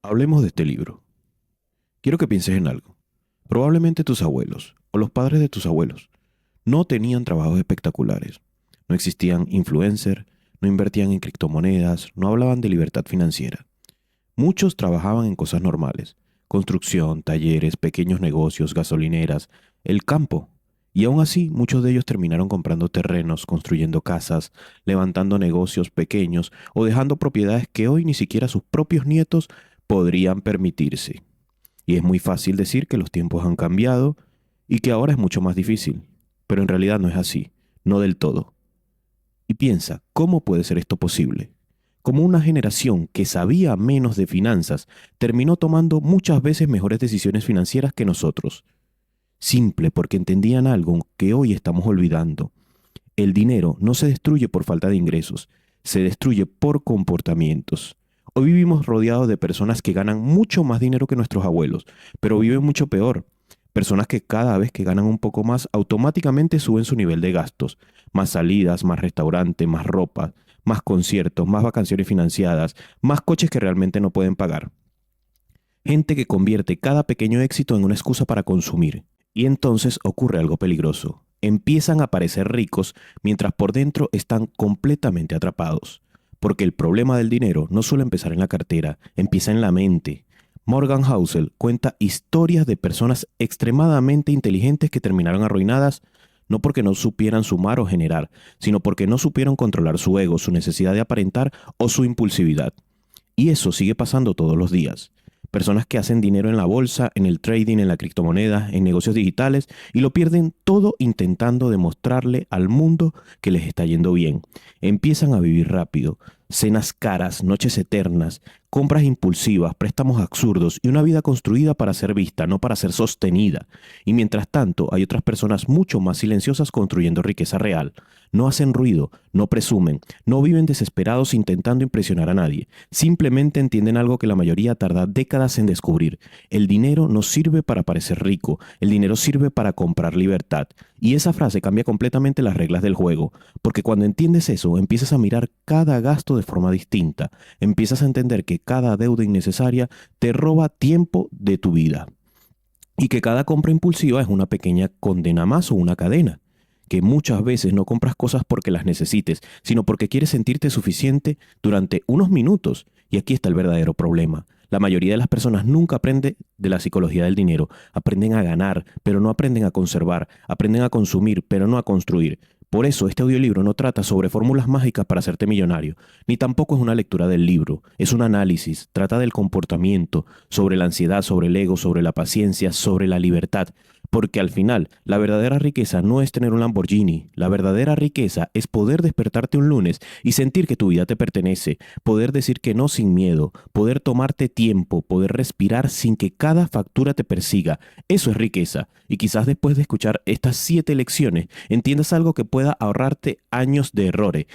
Hablemos de este libro. Quiero que pienses en algo. Probablemente tus abuelos, o los padres de tus abuelos, no tenían trabajos espectaculares. No existían influencers, no invertían en criptomonedas, no hablaban de libertad financiera. Muchos trabajaban en cosas normales: construcción, talleres, pequeños negocios, gasolineras, el campo. Y aún así, muchos de ellos terminaron comprando terrenos, construyendo casas, levantando negocios pequeños o dejando propiedades que hoy ni siquiera sus propios nietos podrían permitirse. Y es muy fácil decir que los tiempos han cambiado y que ahora es mucho más difícil, pero en realidad no es así, no del todo. Y piensa, ¿cómo puede ser esto posible? Como una generación que sabía menos de finanzas terminó tomando muchas veces mejores decisiones financieras que nosotros. Simple porque entendían algo que hoy estamos olvidando. El dinero no se destruye por falta de ingresos, se destruye por comportamientos. Hoy vivimos rodeados de personas que ganan mucho más dinero que nuestros abuelos, pero viven mucho peor. Personas que cada vez que ganan un poco más, automáticamente suben su nivel de gastos. Más salidas, más restaurante, más ropa, más conciertos, más vacaciones financiadas, más coches que realmente no pueden pagar. Gente que convierte cada pequeño éxito en una excusa para consumir. Y entonces ocurre algo peligroso. Empiezan a parecer ricos mientras por dentro están completamente atrapados. Porque el problema del dinero no suele empezar en la cartera, empieza en la mente. Morgan Housel cuenta historias de personas extremadamente inteligentes que terminaron arruinadas no porque no supieran sumar o generar, sino porque no supieron controlar su ego, su necesidad de aparentar o su impulsividad. Y eso sigue pasando todos los días. Personas que hacen dinero en la bolsa, en el trading, en la criptomoneda, en negocios digitales y lo pierden todo intentando demostrarle al mundo que les está yendo bien. Empiezan a vivir rápido, cenas caras, noches eternas, compras impulsivas, préstamos absurdos y una vida construida para ser vista, no para ser sostenida. Y mientras tanto, hay otras personas mucho más silenciosas construyendo riqueza real. No hacen ruido, no presumen, no viven desesperados intentando impresionar a nadie. Simplemente entienden algo que la mayoría tarda décadas en descubrir. El dinero no sirve para parecer rico, el dinero sirve para comprar libertad. Y esa frase cambia completamente las reglas del juego, porque cuando entiendes eso, empiezas a mirar cada gasto de forma distinta. Empiezas a entender que cada deuda innecesaria te roba tiempo de tu vida. Y que cada compra impulsiva es una pequeña condena más o una cadena. Que muchas veces no compras cosas porque las necesites, sino porque quieres sentirte suficiente durante unos minutos. Y aquí está el verdadero problema. La mayoría de las personas nunca aprende de la psicología del dinero. Aprenden a ganar, pero no aprenden a conservar. Aprenden a consumir, pero no a construir. Por eso este audiolibro no trata sobre fórmulas mágicas para hacerte millonario, ni tampoco es una lectura del libro, es un análisis, trata del comportamiento, sobre la ansiedad, sobre el ego, sobre la paciencia, sobre la libertad. Porque al final, la verdadera riqueza no es tener un Lamborghini, la verdadera riqueza es poder despertarte un lunes y sentir que tu vida te pertenece, poder decir que no sin miedo, poder tomarte tiempo, poder respirar sin que cada factura te persiga. Eso es riqueza. Y quizás después de escuchar estas 7 lecciones, entiendas algo que pueda ahorrarte años de errores.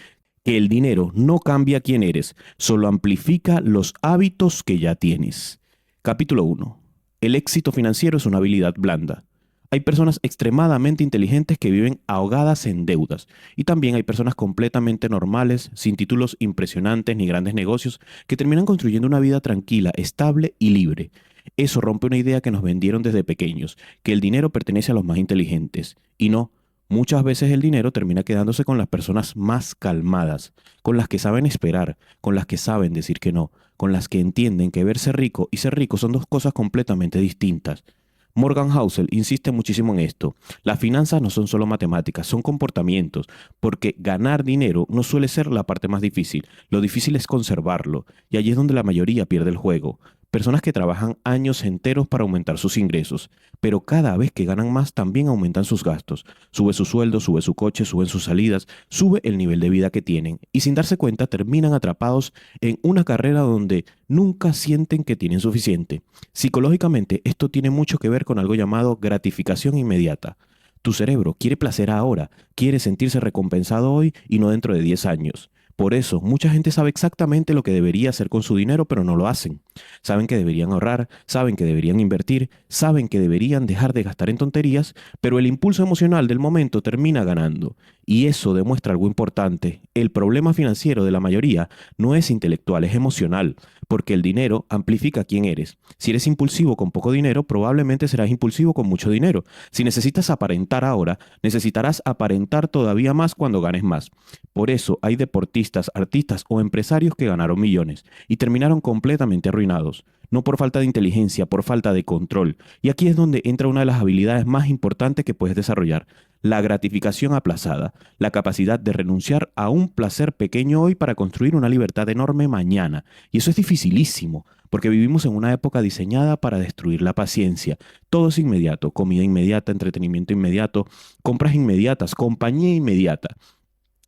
Que el dinero no cambia quién eres, solo amplifica los hábitos que ya tienes. Capítulo 1. El éxito financiero es una habilidad blanda. Hay personas extremadamente inteligentes que viven ahogadas en deudas y también hay personas completamente normales, sin títulos impresionantes ni grandes negocios, que terminan construyendo una vida tranquila, estable y libre. Eso rompe una idea que nos vendieron desde pequeños, que el dinero pertenece a los más inteligentes. Y no, muchas veces el dinero termina quedándose con las personas más calmadas, con las que saben esperar, con las que saben decir que no, con las que entienden que verse rico y ser rico son dos cosas completamente distintas. Morgan Housel insiste muchísimo en esto. Las finanzas no son solo matemáticas, son comportamientos, porque ganar dinero no suele ser la parte más difícil. Lo difícil es conservarlo, y allí es donde la mayoría pierde el juego. Personas que trabajan años enteros para aumentar sus ingresos, pero cada vez que ganan más también aumentan sus gastos. Sube su sueldo, sube su coche, suben sus salidas, sube el nivel de vida que tienen, y sin darse cuenta terminan atrapados en una carrera donde nunca sienten que tienen suficiente. Psicológicamente, esto tiene mucho que ver con algo llamado gratificación inmediata. Tu cerebro quiere placer ahora, quiere sentirse recompensado hoy y no dentro de 10 años. Por eso, mucha gente sabe exactamente lo que debería hacer con su dinero, pero no lo hacen. Saben que deberían ahorrar, saben que deberían invertir, saben que deberían dejar de gastar en tonterías, pero el impulso emocional del momento termina ganando. Y eso demuestra algo importante. El problema financiero de la mayoría no es intelectual, es emocional, porque el dinero amplifica quién eres. Si eres impulsivo con poco dinero, probablemente serás impulsivo con mucho dinero. Si necesitas aparentar ahora, necesitarás aparentar todavía más cuando ganes más. Por eso hay deportistas, artistas o empresarios que ganaron millones y terminaron completamente arruinados. No por falta de inteligencia, por falta de control. Y aquí es donde entra una de las habilidades más importantes que puedes desarrollar: la gratificación aplazada, la capacidad de renunciar a un placer pequeño hoy para construir una libertad enorme mañana. Y eso es dificilísimo, porque vivimos en una época diseñada para destruir la paciencia. Todo es inmediato: comida inmediata, entretenimiento inmediato, compras inmediatas, compañía inmediata.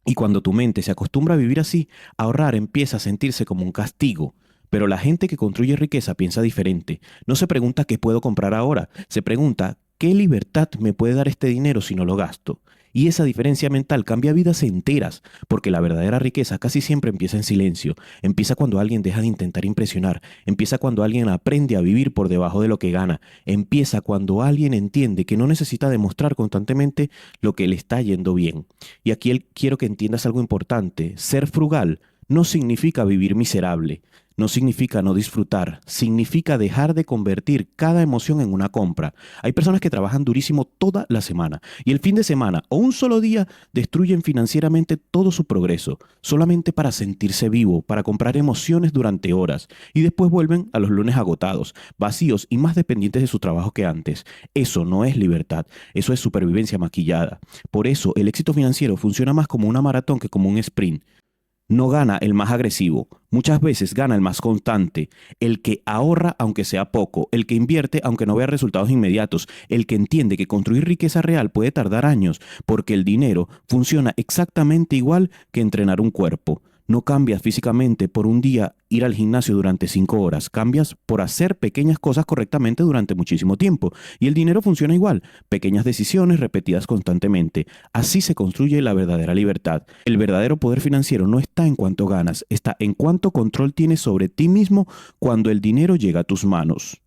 Y cuando tu mente se acostumbra a vivir así, ahorrar empieza a sentirse como un castigo. Pero la gente que construye riqueza piensa diferente. No se pregunta qué puedo comprar ahora, se pregunta qué libertad me puede dar este dinero si no lo gasto. Y esa diferencia mental cambia vidas enteras, porque la verdadera riqueza casi siempre empieza en silencio. Empieza cuando alguien deja de intentar impresionar, empieza cuando alguien aprende a vivir por debajo de lo que gana, empieza cuando alguien entiende que no necesita demostrar constantemente lo que le está yendo bien. Y aquí quiero que entiendas algo importante: ser frugal no significa vivir miserable. No significa no disfrutar, significa dejar de convertir cada emoción en una compra. Hay personas que trabajan durísimo toda la semana y el fin de semana o un solo día destruyen financieramente todo su progreso, solamente para sentirse vivo, para comprar emociones durante horas, y después vuelven a los lunes agotados, vacíos y más dependientes de su trabajo que antes. Eso no es libertad, eso es supervivencia maquillada. Por eso el éxito financiero funciona más como una maratón que como un sprint. No gana el más agresivo, muchas veces gana el más constante, el que ahorra aunque sea poco, el que invierte aunque no vea resultados inmediatos, el que entiende que construir riqueza real puede tardar años, porque el dinero funciona exactamente igual que entrenar un cuerpo. No cambias físicamente por un día ir al gimnasio durante 5 horas, cambias por hacer pequeñas cosas correctamente durante muchísimo tiempo. Y el dinero funciona igual: pequeñas decisiones repetidas constantemente. Así se construye la verdadera libertad. El verdadero poder financiero no está en cuánto ganas, está en cuánto control tienes sobre ti mismo cuando el dinero llega a tus manos.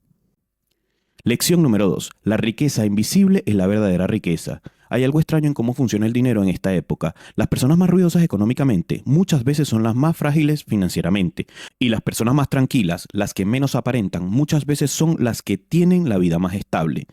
Lección número 2. La riqueza invisible es la verdadera riqueza. Hay algo extraño en cómo funciona el dinero en esta época. Las personas más ruidosas económicamente muchas veces son las más frágiles financieramente. Y las personas más tranquilas, las que menos aparentan, muchas veces son las que tienen la vida más estable.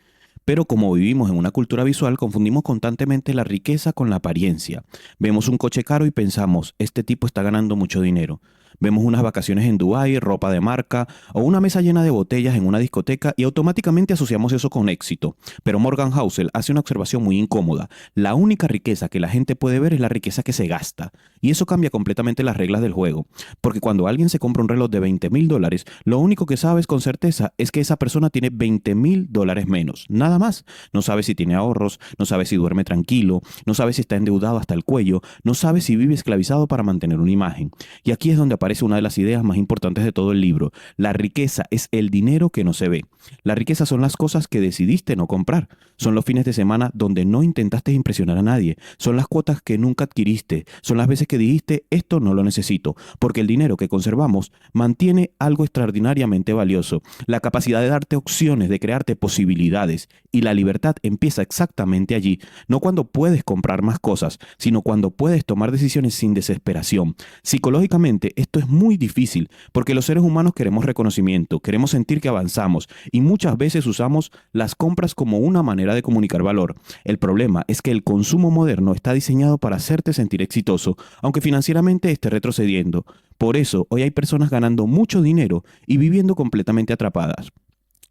Pero como vivimos en una cultura visual, confundimos constantemente la riqueza con la apariencia. Vemos un coche caro y pensamos: este tipo está ganando mucho dinero. Vemos unas vacaciones en Dubái, ropa de marca o una mesa llena de botellas en una discoteca y automáticamente asociamos eso con éxito. Pero Morgan Housel hace una observación muy incómoda: la única riqueza que la gente puede ver es la riqueza que se gasta. Y eso cambia completamente las reglas del juego. Porque cuando alguien se compra un reloj de $20,000, lo único que sabes con certeza es que esa persona tiene $20,000 menos. Nada más. No sabes si tiene ahorros, no sabes si duerme tranquilo, no sabes si está endeudado hasta el cuello, no sabes si vive esclavizado para mantener una imagen. Y aquí es donde aparece una de las ideas más importantes de todo el libro: la riqueza es el dinero que no se ve. La riqueza son las cosas que decidiste no comprar. Son los fines de semana donde no intentaste impresionar a nadie. Son las cuotas que nunca adquiriste. Son las veces que dijiste: esto no lo necesito. Porque el dinero que conservamos mantiene algo extraordinariamente valioso: la capacidad de darte opciones, de crearte posibilidades. Y la libertad empieza exactamente allí. No cuando puedes comprar más cosas, sino cuando puedes tomar decisiones sin desesperación. Psicológicamente, esto es muy difícil, porque los seres humanos queremos reconocimiento, queremos sentir que avanzamos, y muchas veces usamos las compras como una manera de comunicar valor. El problema es que el consumo moderno está diseñado para hacerte sentir exitoso, aunque financieramente esté retrocediendo. Por eso, hoy hay personas ganando mucho dinero y viviendo completamente atrapadas.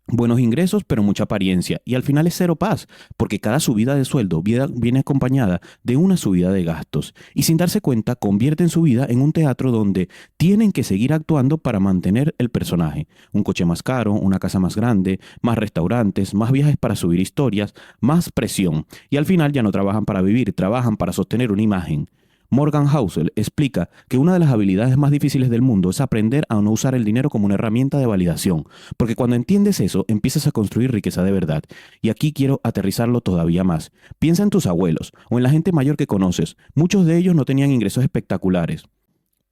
Buenos ingresos, pero mucha apariencia. Y al final es cero paz, porque cada subida de sueldo viene acompañada de una subida de gastos. Y sin darse cuenta, convierten su vida en un teatro donde tienen que seguir actuando para mantener el personaje. Un coche más caro, una casa más grande, más restaurantes, más viajes para subir historias, más presión. Y al final ya no trabajan para vivir, trabajan para sostener una imagen. Morgan Housel explica que una de las habilidades más difíciles del mundo es aprender a no usar el dinero como una herramienta de validación, porque cuando entiendes eso, empiezas a construir riqueza de verdad. Y aquí quiero aterrizarlo todavía más. Piensa en tus abuelos o en la gente mayor que conoces. Muchos de ellos no tenían ingresos espectaculares,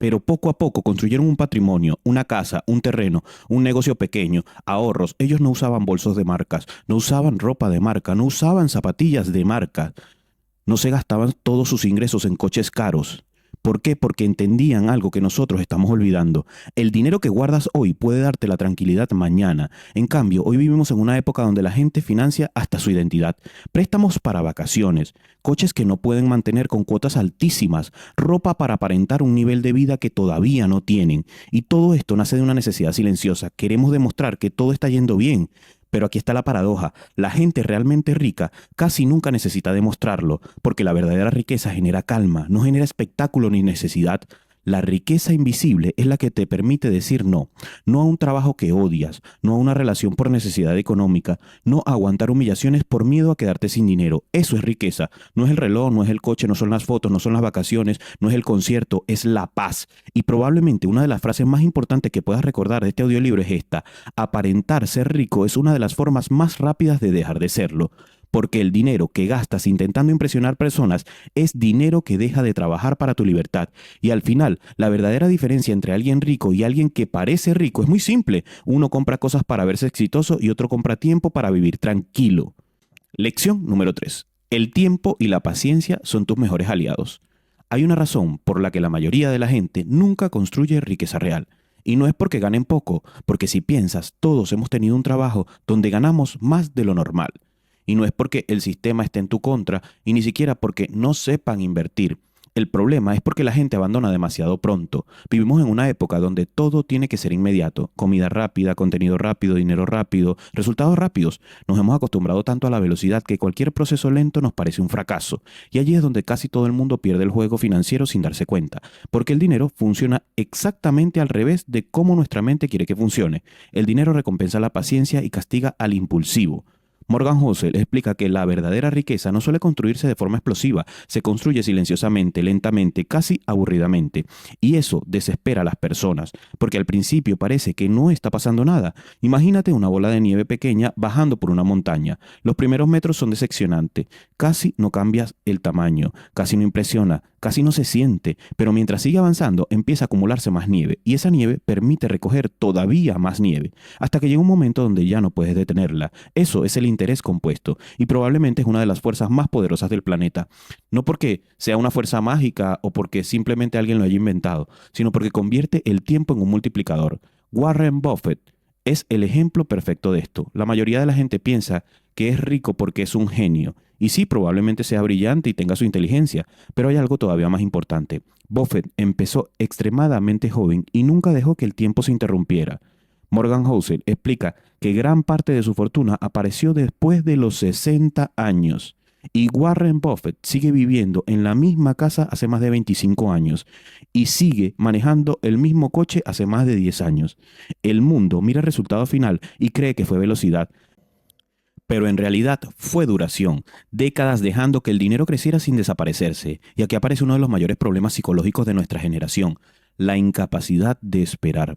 pero poco a poco construyeron un patrimonio, una casa, un terreno, un negocio pequeño, ahorros. Ellos no usaban bolsos de marcas, no usaban ropa de marca, no usaban zapatillas de marca, no se gastaban todos sus ingresos en coches caros. ¿Por qué? Porque entendían algo que nosotros estamos olvidando. El dinero que guardas hoy puede darte la tranquilidad mañana. En cambio, hoy vivimos en una época donde la gente financia hasta su identidad. Préstamos para vacaciones, coches que no pueden mantener con cuotas altísimas, ropa para aparentar un nivel de vida que todavía no tienen. Y todo esto nace de una necesidad silenciosa. Queremos demostrar que todo está yendo bien. Pero aquí está la paradoja. La gente realmente rica casi nunca necesita demostrarlo, porque la verdadera riqueza genera calma, no genera espectáculo ni necesidad. La riqueza invisible es la que te permite decir no, no a un trabajo que odias, no a una relación por necesidad económica, no a aguantar humillaciones por miedo a quedarte sin dinero. Eso es riqueza. No es el reloj, no es el coche, no son las fotos, no son las vacaciones, no es el concierto, es la paz. Y probablemente una de las frases más importantes que puedas recordar de este audiolibro es esta: aparentar ser rico es una de las formas más rápidas de dejar de serlo. Porque el dinero que gastas intentando impresionar personas es dinero que deja de trabajar para tu libertad. Y al final, la verdadera diferencia entre alguien rico y alguien que parece rico es muy simple. Uno compra cosas para verse exitoso y otro compra tiempo para vivir tranquilo. Lección número 3. El tiempo y la paciencia son tus mejores aliados. Hay una razón por la que la mayoría de la gente nunca construye riqueza real. Y no es porque ganen poco, porque si piensas, todos hemos tenido un trabajo donde ganamos más de lo normal. Y no es porque el sistema esté en tu contra y ni siquiera porque no sepan invertir. El problema es porque la gente abandona demasiado pronto. Vivimos en una época donde todo tiene que ser inmediato. Comida rápida, contenido rápido, dinero rápido, resultados rápidos. Nos hemos acostumbrado tanto a la velocidad que cualquier proceso lento nos parece un fracaso. Y allí es donde casi todo el mundo pierde el juego financiero sin darse cuenta. Porque el dinero funciona exactamente al revés de cómo nuestra mente quiere que funcione. El dinero recompensa la paciencia y castiga al impulsivo. Morgan Housel explica que la verdadera riqueza no suele construirse de forma explosiva, se construye silenciosamente, lentamente, casi aburridamente. Y eso desespera a las personas, porque al principio parece que no está pasando nada. Imagínate una bola de nieve pequeña bajando por una montaña. Los primeros metros son decepcionantes, casi no cambias el tamaño, casi no impresiona, casi no se siente, pero mientras sigue avanzando empieza a acumularse más nieve, y esa nieve permite recoger todavía más nieve, hasta que llega un momento donde ya no puedes detenerla. Eso es el interés compuesto y probablemente es una de las fuerzas más poderosas del planeta. No porque sea una fuerza mágica o porque simplemente alguien lo haya inventado, sino porque convierte el tiempo en un multiplicador. Warren Buffett es el ejemplo perfecto de esto. La mayoría de la gente piensa que es rico porque es un genio. Y sí, probablemente sea brillante y tenga su inteligencia, pero hay algo todavía más importante. Buffett empezó extremadamente joven y nunca dejó que el tiempo se interrumpiera. Morgan Housel explica que gran parte de su fortuna apareció después de los 60 años. Y Warren Buffett sigue viviendo en la misma casa hace más de 25 años y sigue manejando el mismo coche hace más de 10 años. El mundo mira el resultado final y cree que fue velocidad, pero en realidad fue duración, décadas dejando que el dinero creciera sin desaparecerse. Y aquí aparece uno de los mayores problemas psicológicos de nuestra generación: la incapacidad de esperar.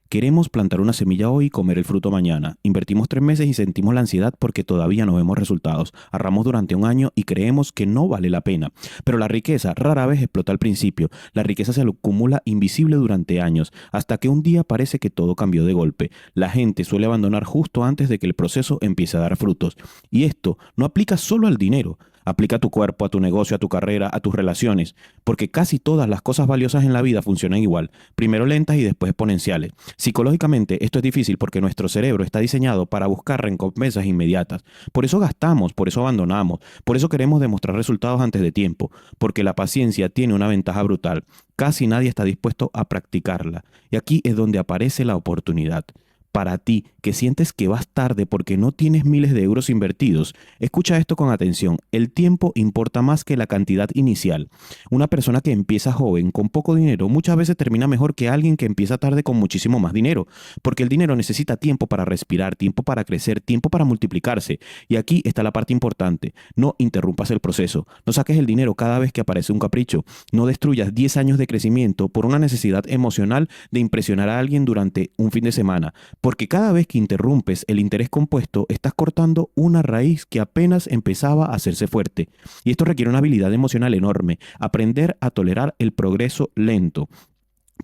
Queremos plantar una semilla hoy y comer el fruto mañana. Invertimos 3 meses y sentimos la ansiedad porque todavía no vemos resultados. Ahorramos durante un año y creemos que no vale la pena. Pero la riqueza rara vez explota al principio. La riqueza se acumula invisible durante años, hasta que un día parece que todo cambió de golpe. La gente suele abandonar justo antes de que el proceso empiece a dar frutos. Y esto no aplica solo al dinero. Aplica a tu cuerpo, a tu negocio, a tu carrera, a tus relaciones, porque casi todas las cosas valiosas en la vida funcionan igual, primero lentas y después exponenciales. Psicológicamente esto es difícil porque nuestro cerebro está diseñado para buscar recompensas inmediatas. Por eso gastamos, por eso abandonamos, por eso queremos demostrar resultados antes de tiempo, porque la paciencia tiene una ventaja brutal. Casi nadie está dispuesto a practicarla. Y aquí es donde aparece la oportunidad. Para ti, que sientes que vas tarde porque no tienes miles de euros invertidos, escucha esto con atención. El tiempo importa más que la cantidad inicial. Una persona que empieza joven con poco dinero muchas veces termina mejor que alguien que empieza tarde con muchísimo más dinero, porque el dinero necesita tiempo para respirar, tiempo para crecer, tiempo para multiplicarse. Y aquí está la parte importante: no interrumpas el proceso, no saques el dinero cada vez que aparece un capricho, no destruyas 10 años de crecimiento por una necesidad emocional de impresionar a alguien durante un fin de semana. Porque cada vez que interrumpes el interés compuesto, estás cortando una raíz que apenas empezaba a hacerse fuerte. Y esto requiere una habilidad emocional enorme: aprender a tolerar el progreso lento.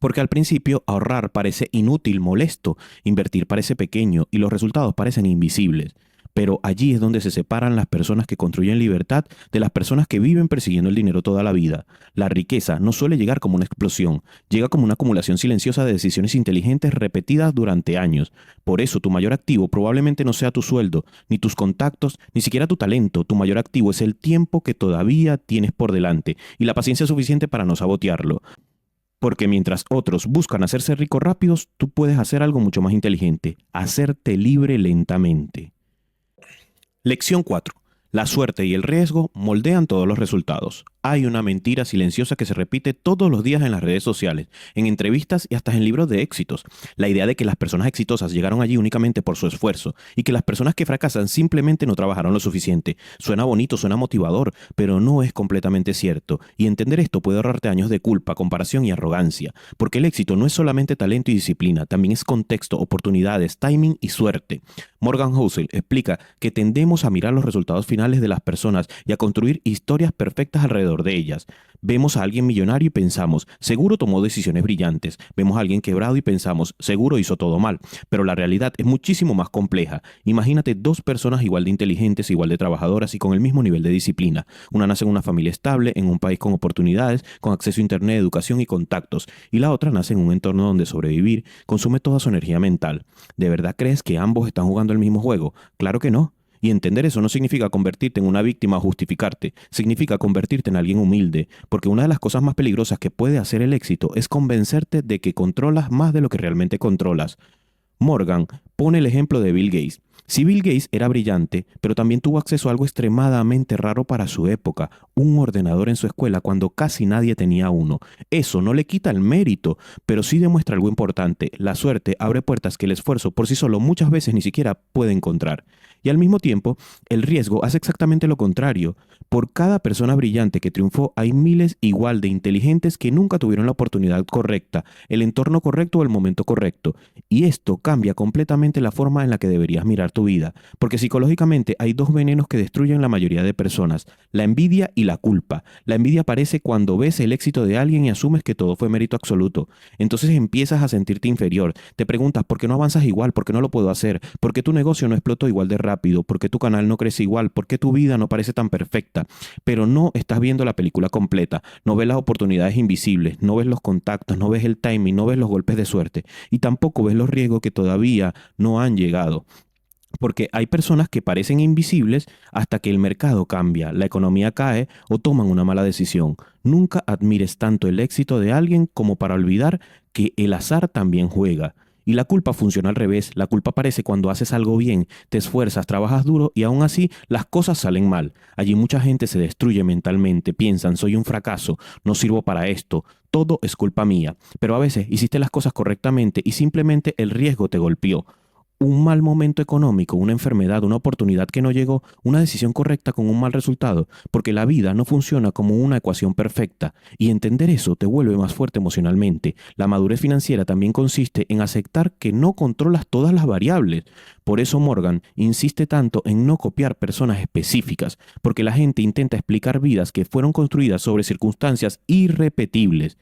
Porque al principio ahorrar parece inútil, molesto, invertir parece pequeño y los resultados parecen invisibles. Pero allí es donde se separan las personas que construyen libertad de las personas que viven persiguiendo el dinero toda la vida. La riqueza no suele llegar como una explosión, llega como una acumulación silenciosa de decisiones inteligentes repetidas durante años. Por eso tu mayor activo probablemente no sea tu sueldo, ni tus contactos, ni siquiera tu talento. Tu mayor activo es el tiempo que todavía tienes por delante y la paciencia suficiente para no sabotearlo. Porque mientras otros buscan hacerse ricos rápidos, tú puedes hacer algo mucho más inteligente, hacerte libre lentamente. Lección 4. La suerte y el riesgo moldean todos los resultados. Hay una mentira silenciosa que se repite todos los días en las redes sociales, en entrevistas y hasta en libros de éxitos. La idea de que las personas exitosas llegaron allí únicamente por su esfuerzo y que las personas que fracasan simplemente no trabajaron lo suficiente. Suena bonito, suena motivador, pero no es completamente cierto. Y entender esto puede ahorrarte años de culpa, comparación y arrogancia. Porque el éxito no es solamente talento y disciplina, también es contexto, oportunidades, timing y suerte. Morgan Housel explica que tendemos a mirar los resultados finales de las personas y a construir historias perfectas alrededor de ellas. Vemos a alguien millonario y pensamos, seguro tomó decisiones brillantes. Vemos a alguien quebrado y pensamos, seguro hizo todo mal. Pero la realidad es muchísimo más compleja. Imagínate dos personas igual de inteligentes, igual de trabajadoras y con el mismo nivel de disciplina. Una nace en una familia estable, en un país con oportunidades, con acceso a internet, educación y contactos. Y la otra nace en un entorno donde sobrevivir consume toda su energía mental. ¿De verdad crees que ambos están jugando el mismo juego? Claro que no. Y entender eso no significa convertirte en una víctima o justificarte, significa convertirte en alguien humilde, porque una de las cosas más peligrosas que puede hacer el éxito es convencerte de que controlas más de lo que realmente controlas. Morgan pone el ejemplo de Bill Gates. Si Bill Gates era brillante, pero también tuvo acceso a algo extremadamente raro para su época, un ordenador en su escuela cuando casi nadie tenía uno. Eso no le quita el mérito, pero sí demuestra algo importante. La suerte abre puertas que el esfuerzo por sí solo muchas veces ni siquiera puede encontrar. Y al mismo tiempo, el riesgo hace exactamente lo contrario. Por cada persona brillante que triunfó, hay miles igual de inteligentes que nunca tuvieron la oportunidad correcta, el entorno correcto o el momento correcto. Y esto cambia completamente la forma en la que deberías mirar tu vida, porque psicológicamente hay dos venenos que destruyen la mayoría de personas, la envidia y la culpa. La envidia aparece cuando ves el éxito de alguien y asumes que todo fue mérito absoluto. Entonces empiezas a sentirte inferior, te preguntas por qué no avanzas igual, por qué no lo puedo hacer, por qué tu negocio no explotó igual de rápido, por qué tu canal no crece igual, por qué tu vida no parece tan perfecta, pero no estás viendo la película completa, no ves las oportunidades invisibles, no ves los contactos, no ves el timing, no ves los golpes de suerte y tampoco ves los riesgos que todavía no han llegado. Porque hay personas que parecen invisibles hasta que el mercado cambia, la economía cae o toman una mala decisión. Nunca admires tanto el éxito de alguien como para olvidar que el azar también juega. Y la culpa funciona al revés. La culpa aparece cuando haces algo bien, te esfuerzas, trabajas duro y aún así las cosas salen mal. Allí mucha gente se destruye mentalmente, piensan, soy un fracaso, no sirvo para esto, todo es culpa mía. Pero a veces hiciste las cosas correctamente y simplemente el riesgo te golpeó. Un mal momento económico, una enfermedad, una oportunidad que no llegó, una decisión correcta con un mal resultado, porque la vida no funciona como una ecuación perfecta, y entender eso te vuelve más fuerte emocionalmente. La madurez financiera también consiste en aceptar que no controlas todas las variables. Por eso Morgan insiste tanto en no copiar personas específicas, porque la gente intenta explicar vidas que fueron construidas sobre circunstancias irrepetibles.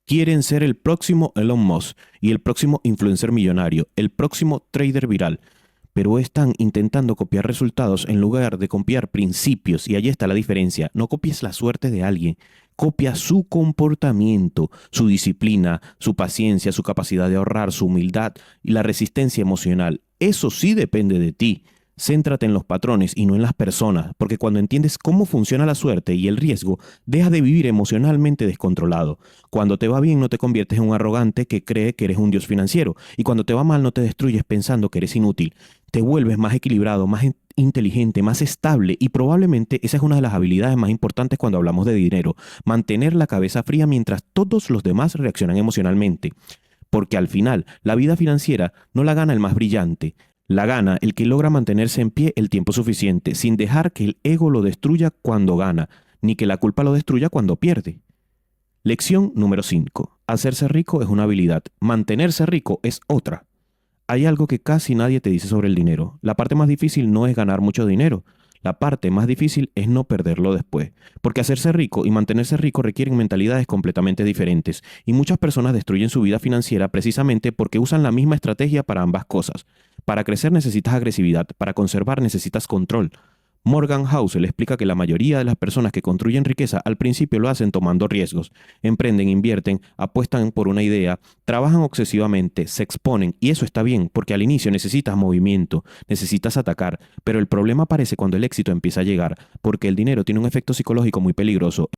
Quieren ser el próximo Elon Musk y el próximo influencer millonario, el próximo trader viral, pero están intentando copiar resultados en lugar de copiar principios y allí está la diferencia. No copies la suerte de alguien, copia su comportamiento, su disciplina, su paciencia, su capacidad de ahorrar, su humildad y la resistencia emocional. Eso sí depende de ti. Céntrate en los patrones y no en las personas, porque cuando entiendes cómo funciona la suerte y el riesgo, dejas de vivir emocionalmente descontrolado. Cuando te va bien no te conviertes en un arrogante que cree que eres un dios financiero, y cuando te va mal no te destruyes pensando que eres inútil. Te vuelves más equilibrado, más inteligente, más estable y probablemente esa es una de las habilidades más importantes cuando hablamos de dinero, mantener la cabeza fría mientras todos los demás reaccionan emocionalmente. Porque al final, la vida financiera no la gana el más brillante, la gana el que logra mantenerse en pie el tiempo suficiente, sin dejar que el ego lo destruya cuando gana, ni que la culpa lo destruya cuando pierde. Lección número 5. Hacerse rico es una habilidad, mantenerse rico es otra. Hay algo que casi nadie te dice sobre el dinero. La parte más difícil no es ganar mucho dinero. La parte más difícil es no perderlo después, porque hacerse rico y mantenerse rico requieren mentalidades completamente diferentes, y muchas personas destruyen su vida financiera precisamente porque usan la misma estrategia para ambas cosas. Para crecer necesitas agresividad, para conservar necesitas control. Morgan Housel explica que la mayoría de las personas que construyen riqueza al principio lo hacen tomando riesgos. Emprenden, invierten, apuestan por una idea, trabajan obsesivamente, se exponen, y eso está bien, porque al inicio necesitas movimiento, necesitas atacar, pero el problema aparece cuando el éxito empieza a llegar, porque el dinero tiene un efecto psicológico muy peligroso.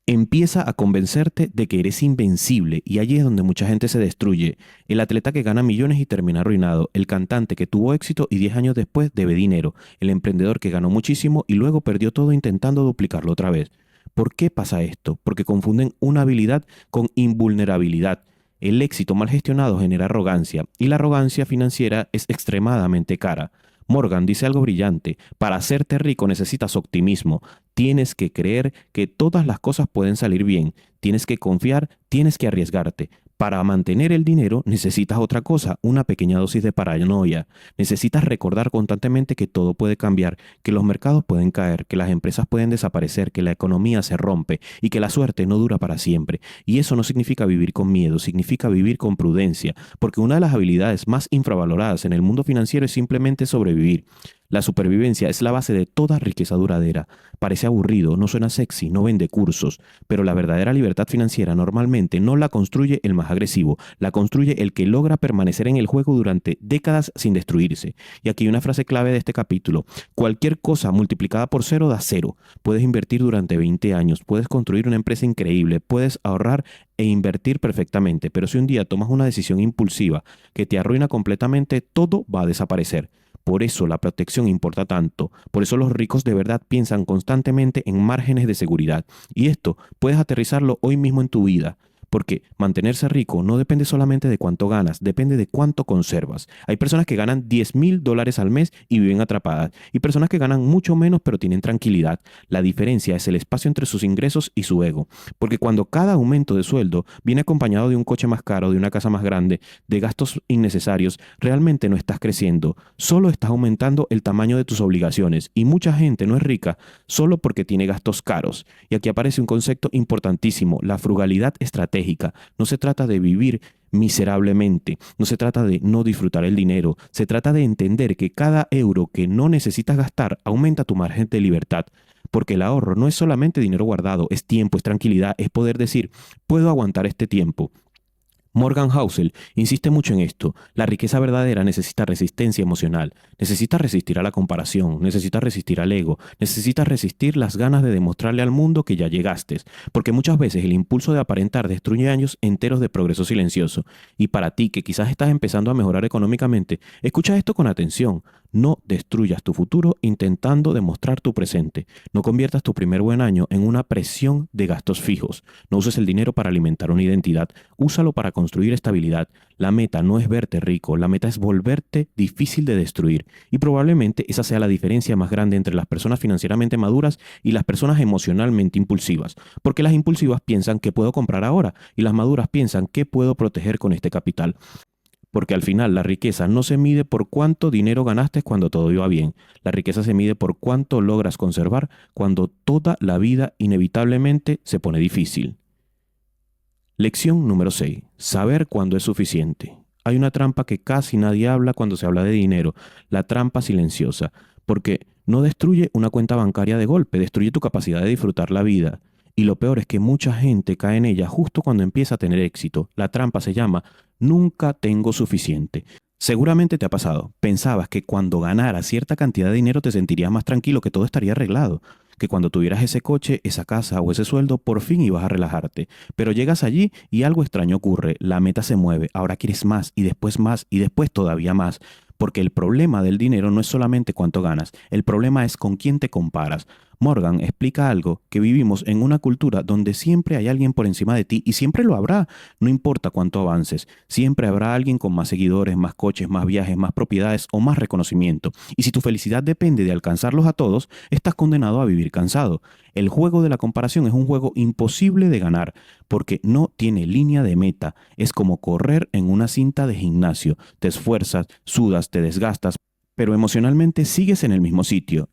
Empieza a convencerte de que eres invencible y allí es donde mucha gente se destruye. El atleta que gana millones y termina arruinado, el cantante que tuvo éxito y 10 años después debe dinero, el emprendedor que ganó muchísimo y luego perdió todo intentando duplicarlo otra vez. ¿Por qué pasa esto? Porque confunden una habilidad con invulnerabilidad. El éxito mal gestionado genera arrogancia y la arrogancia financiera es extremadamente cara. Morgan dice algo brillante: para hacerte rico necesitas optimismo, tienes que creer que todas las cosas pueden salir bien, tienes que confiar, tienes que arriesgarte. Para mantener el dinero necesitas otra cosa, una pequeña dosis de paranoia. Necesitas recordar constantemente que todo puede cambiar, que los mercados pueden caer, que las empresas pueden desaparecer, que la economía se rompe y que la suerte no dura para siempre. Y eso no significa vivir con miedo, significa vivir con prudencia, porque una de las habilidades más infravaloradas en el mundo financiero es simplemente sobrevivir. La supervivencia es la base de toda riqueza duradera. Parece aburrido, no suena sexy, no vende cursos, pero la verdadera libertad financiera normalmente no la construye el más agresivo, la construye el que logra permanecer en el juego durante décadas sin destruirse. Y aquí hay una frase clave de este capítulo: cualquier cosa multiplicada por cero da cero. Puedes invertir durante 20 años, puedes construir una empresa increíble, puedes ahorrar e invertir perfectamente, pero si un día tomas una decisión impulsiva que te arruina completamente, todo va a desaparecer. Por eso la protección importa tanto, por eso los ricos de verdad piensan constantemente en márgenes de seguridad. Y esto puedes aterrizarlo hoy mismo en tu vida, porque mantenerse rico no depende solamente de cuánto ganas, depende de cuánto conservas. Hay personas que ganan $10,000 al mes y viven atrapadas, y personas que ganan mucho menos pero tienen tranquilidad. La diferencia es el espacio entre sus ingresos y su ego, porque cuando cada aumento de sueldo viene acompañado de un coche más caro, de una casa más grande, de gastos innecesarios, realmente no estás creciendo, solo estás aumentando el tamaño de tus obligaciones, y mucha gente no es rica solo porque tiene gastos caros. Y aquí aparece un concepto importantísimo: la frugalidad estratégica. No se trata de vivir miserablemente, no se trata de no disfrutar el dinero, se trata de entender que cada euro que no necesitas gastar aumenta tu margen de libertad. Porque el ahorro no es solamente dinero guardado, es tiempo, es tranquilidad, es poder decir: puedo aguantar este tiempo. Morgan Housel insiste mucho en esto. La riqueza verdadera necesita resistencia emocional, necesita resistir a la comparación, necesita resistir al ego, necesita resistir las ganas de demostrarle al mundo que ya llegaste, porque muchas veces el impulso de aparentar destruye años enteros de progreso silencioso. Y para ti, que quizás estás empezando a mejorar económicamente, escucha esto con atención. No destruyas tu futuro intentando demostrar tu presente. No conviertas tu primer buen año en una presión de gastos fijos. No uses el dinero para alimentar una identidad. Úsalo para construir estabilidad. La meta no es verte rico, la meta es volverte difícil de destruir. Y probablemente esa sea la diferencia más grande entre las personas financieramente maduras y las personas emocionalmente impulsivas. Porque las impulsivas piensan que puedo comprar ahora y las maduras piensan que puedo proteger con este capital. Porque al final la riqueza no se mide por cuánto dinero ganaste cuando todo iba bien. La riqueza se mide por cuánto logras conservar cuando toda la vida inevitablemente se pone difícil. Lección número 6. Saber cuándo es suficiente. Hay una trampa que casi nadie habla cuando se habla de dinero: la trampa silenciosa, porque no destruye una cuenta bancaria de golpe, destruye tu capacidad de disfrutar la vida. Y lo peor es que mucha gente cae en ella justo cuando empieza a tener éxito. La trampa se llama: nunca tengo suficiente. Seguramente te ha pasado. Pensabas que cuando ganaras cierta cantidad de dinero te sentirías más tranquilo, que todo estaría arreglado, que cuando tuvieras ese coche, esa casa o ese sueldo, por fin ibas a relajarte. Pero llegas allí y algo extraño ocurre. La meta se mueve. Ahora quieres más y después todavía más. Porque el problema del dinero no es solamente cuánto ganas, el problema es con quién te comparas. Morgan explica algo: que vivimos en una cultura donde siempre hay alguien por encima de ti y siempre lo habrá, no importa cuánto avances. Siempre habrá alguien con más seguidores, más coches, más viajes, más propiedades o más reconocimiento. Y si tu felicidad depende de alcanzarlos a todos, estás condenado a vivir cansado. El juego de la comparación es un juego imposible de ganar porque no tiene línea de meta. Es como correr en una cinta de gimnasio. Te esfuerzas, sudas, te desgastas, pero emocionalmente sigues en el mismo sitio.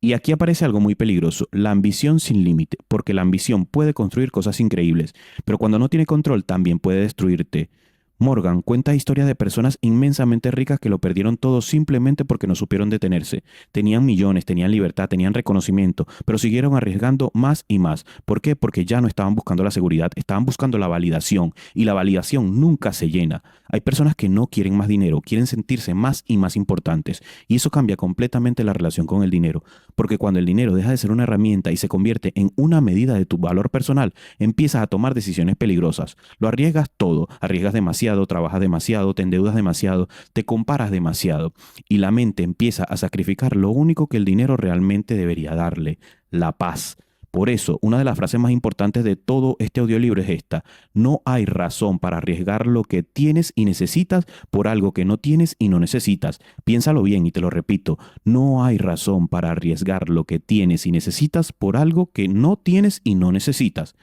Y aquí aparece algo muy peligroso, la ambición sin límite, porque la ambición puede construir cosas increíbles, pero cuando no tiene control también puede destruirte. Morgan cuenta historias de personas inmensamente ricas que lo perdieron todo simplemente porque no supieron detenerse. Tenían millones, tenían libertad, tenían reconocimiento, pero siguieron arriesgando más y más. ¿Por qué? Porque ya no estaban buscando la seguridad, estaban buscando la validación, y la validación nunca se llena. Hay personas que no quieren más dinero, quieren sentirse más y más importantes, y eso cambia completamente la relación con el dinero, porque cuando el dinero deja de ser una herramienta y se convierte en una medida de tu valor personal, empiezas a tomar decisiones peligrosas. Lo arriesgas todo, arriesgas demasiado, trabajas demasiado, te endeudas demasiado, te comparas demasiado, y la mente empieza a sacrificar lo único que el dinero realmente debería darle, la paz. Por eso, una de las frases más importantes de todo este audiolibro es esta: no hay razón para arriesgar lo que tienes y necesitas por algo que no tienes y no necesitas. Piénsalo bien y te lo repito, no hay razón para arriesgar lo que tienes y necesitas por algo que no tienes y no necesitas.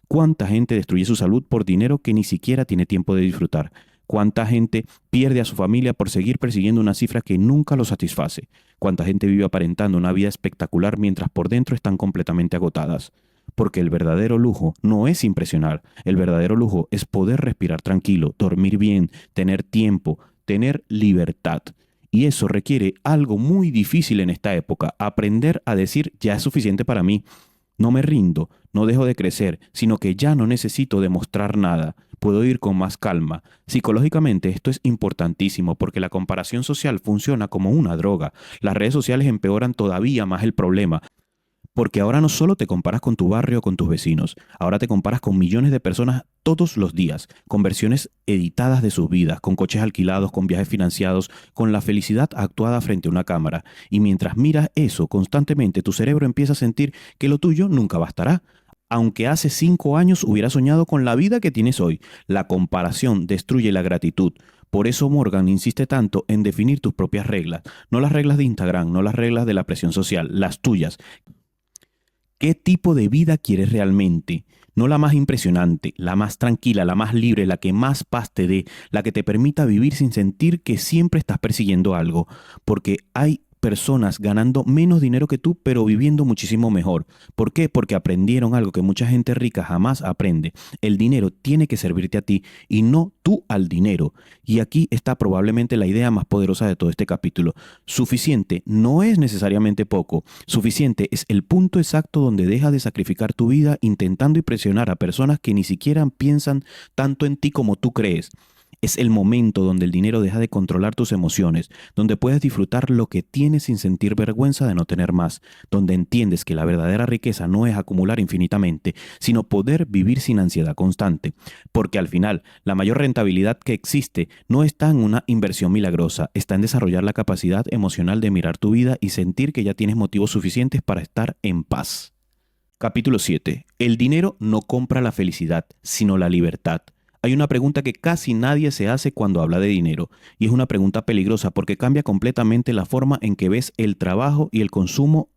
¿Cuánta gente destruye su salud por dinero que ni siquiera tiene tiempo de disfrutar? ¿Cuánta gente pierde a su familia por seguir persiguiendo una cifra que nunca lo satisface? ¿Cuánta gente vive aparentando una vida espectacular mientras por dentro están completamente agotadas? Porque el verdadero lujo no es impresionar, el verdadero lujo es poder respirar tranquilo, dormir bien, tener tiempo, tener libertad. Y eso requiere algo muy difícil en esta época: aprender a decir ya es suficiente para mí. No me rindo, no dejo de crecer, sino que ya no necesito demostrar nada. Puedo ir con más calma. Psicológicamente esto es importantísimo porque la comparación social funciona como una droga. Las redes sociales empeoran todavía más el problema. Porque ahora no solo te comparas con tu barrio o con tus vecinos, ahora te comparas con millones de personas todos los días, con versiones editadas de sus vidas, con coches alquilados, con viajes financiados, con la felicidad actuada frente a una cámara. Y mientras miras eso constantemente, tu cerebro empieza a sentir que lo tuyo nunca bastará. Aunque hace 5 años hubieras soñado con la vida que tienes hoy, la comparación destruye la gratitud. Por eso Morgan insiste tanto en definir tus propias reglas, no las reglas de Instagram, no las reglas de la presión social, las tuyas. ¿Qué tipo de vida quieres realmente? No la más impresionante, la más tranquila, la más libre, la que más paz te dé, la que te permita vivir sin sentir que siempre estás persiguiendo algo, porque hay personas ganando menos dinero que tú, pero viviendo muchísimo mejor. ¿Por qué? Porque aprendieron algo que mucha gente rica jamás aprende. El dinero tiene que servirte a ti y no tú al dinero. Y aquí está probablemente la idea más poderosa de todo este capítulo. Suficiente no es necesariamente poco. Suficiente es el punto exacto donde dejas de sacrificar tu vida intentando impresionar a personas que ni siquiera piensan tanto en ti como tú crees. Es el momento donde el dinero deja de controlar tus emociones, donde puedes disfrutar lo que tienes sin sentir vergüenza de no tener más, donde entiendes que la verdadera riqueza no es acumular infinitamente, sino poder vivir sin ansiedad constante. Porque al final, la mayor rentabilidad que existe no está en una inversión milagrosa, está en desarrollar la capacidad emocional de mirar tu vida y sentir que ya tienes motivos suficientes para estar en paz. Capítulo 7. El dinero no compra la felicidad, sino la libertad. Hay una pregunta que casi nadie se hace cuando habla de dinero, y es una pregunta peligrosa porque cambia completamente la forma en que ves el trabajo y el consumo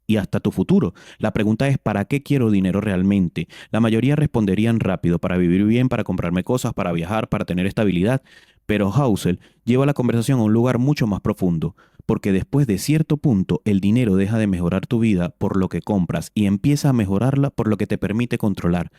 y hasta tu futuro. La pregunta es: ¿para qué quiero dinero realmente? La mayoría responderían rápido: para vivir bien, para comprarme cosas, para viajar, para tener estabilidad. Pero Housel lleva la conversación a un lugar mucho más profundo, porque después de cierto punto el dinero deja de mejorar tu vida por lo que compras y empieza a mejorarla por lo que te permite controlar: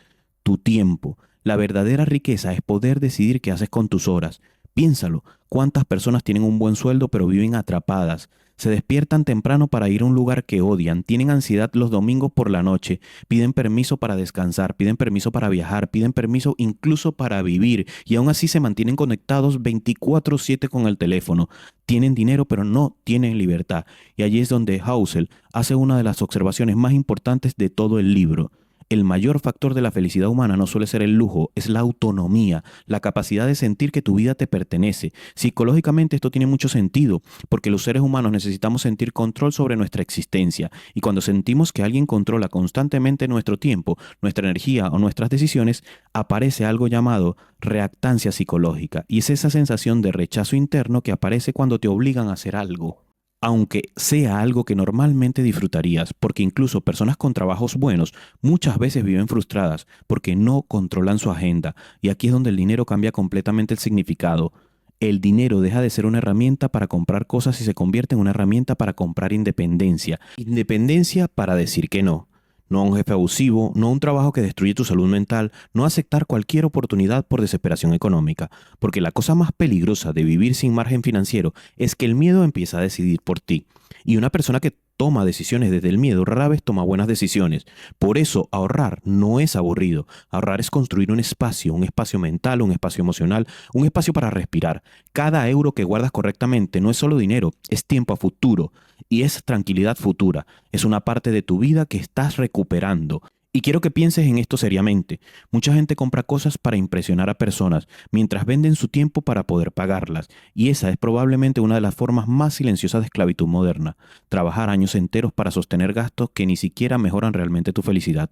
tu tiempo. La verdadera riqueza es poder decidir qué haces con tus horas. Piénsalo, ¿cuántas personas tienen un buen sueldo pero viven atrapadas? Se despiertan temprano para ir a un lugar que odian, tienen ansiedad los domingos por la noche, piden permiso para descansar, piden permiso para viajar, piden permiso incluso para vivir, y aún así se mantienen conectados 24/7 con el teléfono. Tienen dinero pero no tienen libertad. Y allí es donde Housel hace una de las observaciones más importantes de todo el libro. El mayor factor de la felicidad humana no suele ser el lujo, es la autonomía, la capacidad de sentir que tu vida te pertenece. Psicológicamente esto tiene mucho sentido, porque los seres humanos necesitamos sentir control sobre nuestra existencia, y cuando sentimos que alguien controla constantemente nuestro tiempo, nuestra energía o nuestras decisiones, aparece algo llamado reactancia psicológica, y es esa sensación de rechazo interno que aparece cuando te obligan a hacer algo, aunque sea algo que normalmente disfrutarías, porque incluso personas con trabajos buenos muchas veces viven frustradas porque no controlan su agenda, y aquí es donde el dinero cambia completamente el significado. El dinero deja de ser una herramienta para comprar cosas y se convierte en una herramienta para comprar independencia. Independencia para decir que no. No a un jefe abusivo, no a un trabajo que destruye tu salud mental, no aceptar cualquier oportunidad por desesperación económica. Porque la cosa más peligrosa de vivir sin margen financiero es que el miedo empieza a decidir por ti. Y una persona que toma decisiones desde el miedo rara vez toma buenas decisiones. Por eso ahorrar no es aburrido. Ahorrar es construir un espacio mental, un espacio emocional, un espacio para respirar. Cada euro que guardas correctamente no es solo dinero, es tiempo a futuro y es tranquilidad futura. Es una parte de tu vida que estás recuperando. Y quiero que pienses en esto seriamente. Mucha gente compra cosas para impresionar a personas, mientras venden su tiempo para poder pagarlas. Y esa es probablemente una de las formas más silenciosas de esclavitud moderna. Trabajar años enteros para sostener gastos que ni siquiera mejoran realmente tu felicidad.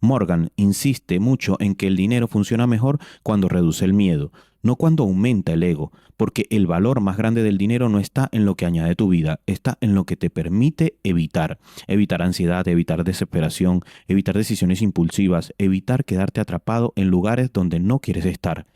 Morgan insiste mucho en que el dinero funciona mejor cuando reduce el miedo, no cuando aumenta el ego, porque el valor más grande del dinero no está en lo que añade a tu vida, está en lo que te permite evitar. Evitar ansiedad, evitar desesperación, evitar decisiones impulsivas, evitar quedarte atrapado en lugares donde no quieres estar.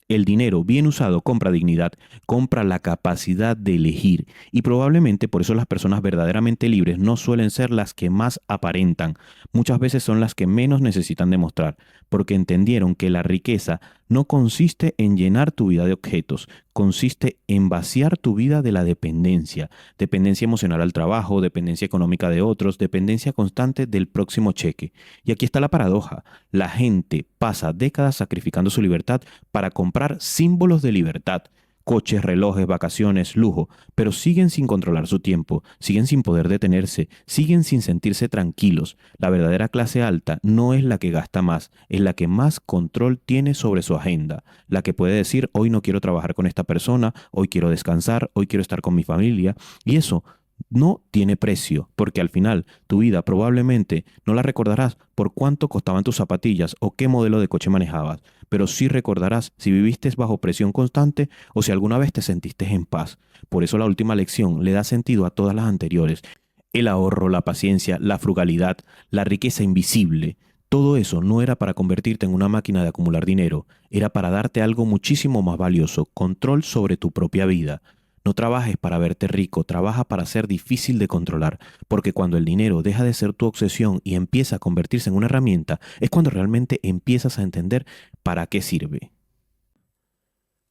El dinero bien usado compra dignidad, compra la capacidad de elegir y probablemente por eso las personas verdaderamente libres no suelen ser las que más aparentan, muchas veces son las que menos necesitan demostrar, porque entendieron que la riqueza no consiste en llenar tu vida de objetos, consiste en vaciar tu vida de la dependencia, dependencia emocional al trabajo, dependencia económica de otros, dependencia constante del próximo cheque. Y aquí está la paradoja, la gente pasa décadas sacrificando su libertad para comprar símbolos de libertad, coches, relojes, vacaciones, lujo, pero siguen sin controlar su tiempo, siguen sin poder detenerse, siguen sin sentirse tranquilos. La verdadera clase alta no es la que gasta más, es la que más control tiene sobre su agenda, la que puede decir hoy no quiero trabajar con esta persona, hoy quiero descansar, hoy quiero estar con mi familia, y eso no tiene precio, porque al final tu vida probablemente no la recordarás por cuánto costaban tus zapatillas o qué modelo de coche manejabas, pero sí recordarás si viviste bajo presión constante o si alguna vez te sentiste en paz. Por eso la última lección le da sentido a todas las anteriores. El ahorro, la paciencia, la frugalidad, la riqueza invisible. Todo eso no era para convertirte en una máquina de acumular dinero, era para darte algo muchísimo más valioso, control sobre tu propia vida. No trabajes para verte rico, trabaja para ser difícil de controlar, porque cuando el dinero deja de ser tu obsesión y empieza a convertirse en una herramienta, es cuando realmente empiezas a entender para qué sirve.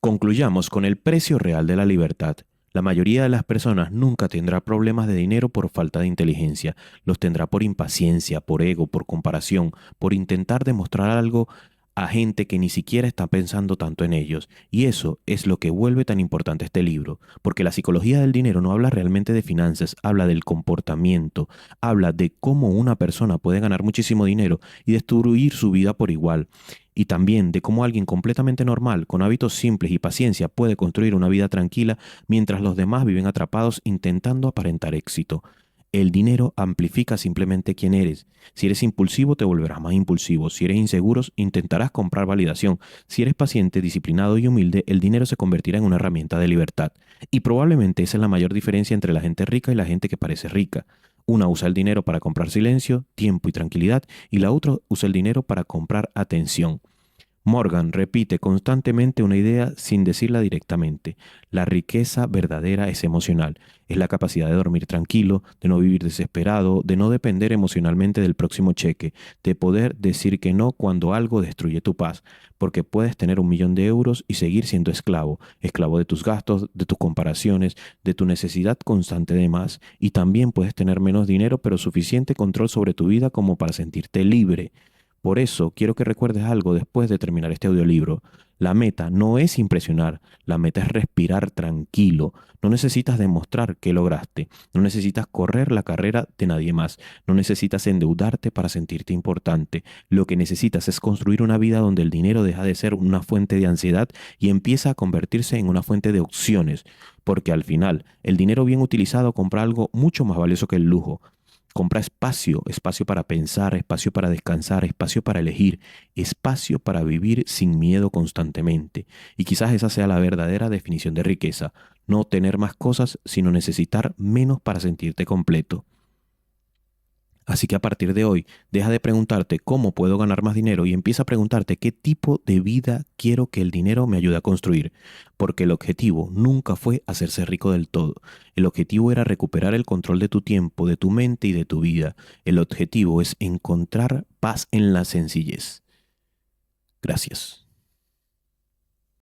Concluyamos con el precio real de la libertad. La mayoría de las personas nunca tendrá problemas de dinero por falta de inteligencia, los tendrá por impaciencia, por ego, por comparación, por intentar demostrar algo a gente que ni siquiera está pensando tanto en ellos. Y eso es lo que vuelve tan importante este libro, porque la psicología del dinero no habla realmente de finanzas, habla del comportamiento, habla de cómo una persona puede ganar muchísimo dinero y destruir su vida por igual. Y también de cómo alguien completamente normal, con hábitos simples y paciencia, puede construir una vida tranquila mientras los demás viven atrapados intentando aparentar éxito. El dinero amplifica simplemente quién eres. Si eres impulsivo, te volverás más impulsivo. Si eres inseguro, intentarás comprar validación. Si eres paciente, disciplinado y humilde, el dinero se convertirá en una herramienta de libertad. Y probablemente esa es la mayor diferencia entre la gente rica y la gente que parece rica. Una usa el dinero para comprar silencio, tiempo y tranquilidad, y la otra usa el dinero para comprar atención. Morgan repite constantemente una idea sin decirla directamente. La riqueza verdadera es emocional. Es la capacidad de dormir tranquilo, de no vivir desesperado, de no depender emocionalmente del próximo cheque, de poder decir que no cuando algo destruye tu paz, porque puedes tener 1.000.000 de euros y seguir siendo esclavo, esclavo de tus gastos, de tus comparaciones, de tu necesidad constante de más, y también puedes tener menos dinero pero suficiente control sobre tu vida como para sentirte libre. Por eso quiero que recuerdes algo después de terminar este audiolibro. La meta no es impresionar, la meta es respirar tranquilo. No necesitas demostrar que lograste, no necesitas correr la carrera de nadie más, no necesitas endeudarte para sentirte importante. Lo que necesitas es construir una vida donde el dinero deja de ser una fuente de ansiedad y empieza a convertirse en una fuente de opciones, porque al final el dinero bien utilizado compra algo mucho más valioso que el lujo. Compra espacio, espacio para pensar, espacio para descansar, espacio para elegir, espacio para vivir sin miedo constantemente. Y quizás esa sea la verdadera definición de riqueza, no tener más cosas, sino necesitar menos para sentirte completo. Así que a partir de hoy, deja de preguntarte cómo puedo ganar más dinero y empieza a preguntarte qué tipo de vida quiero que el dinero me ayude a construir. Porque el objetivo nunca fue hacerse rico del todo. El objetivo era recuperar el control de tu tiempo, de tu mente y de tu vida. El objetivo es encontrar paz en la sencillez. Gracias.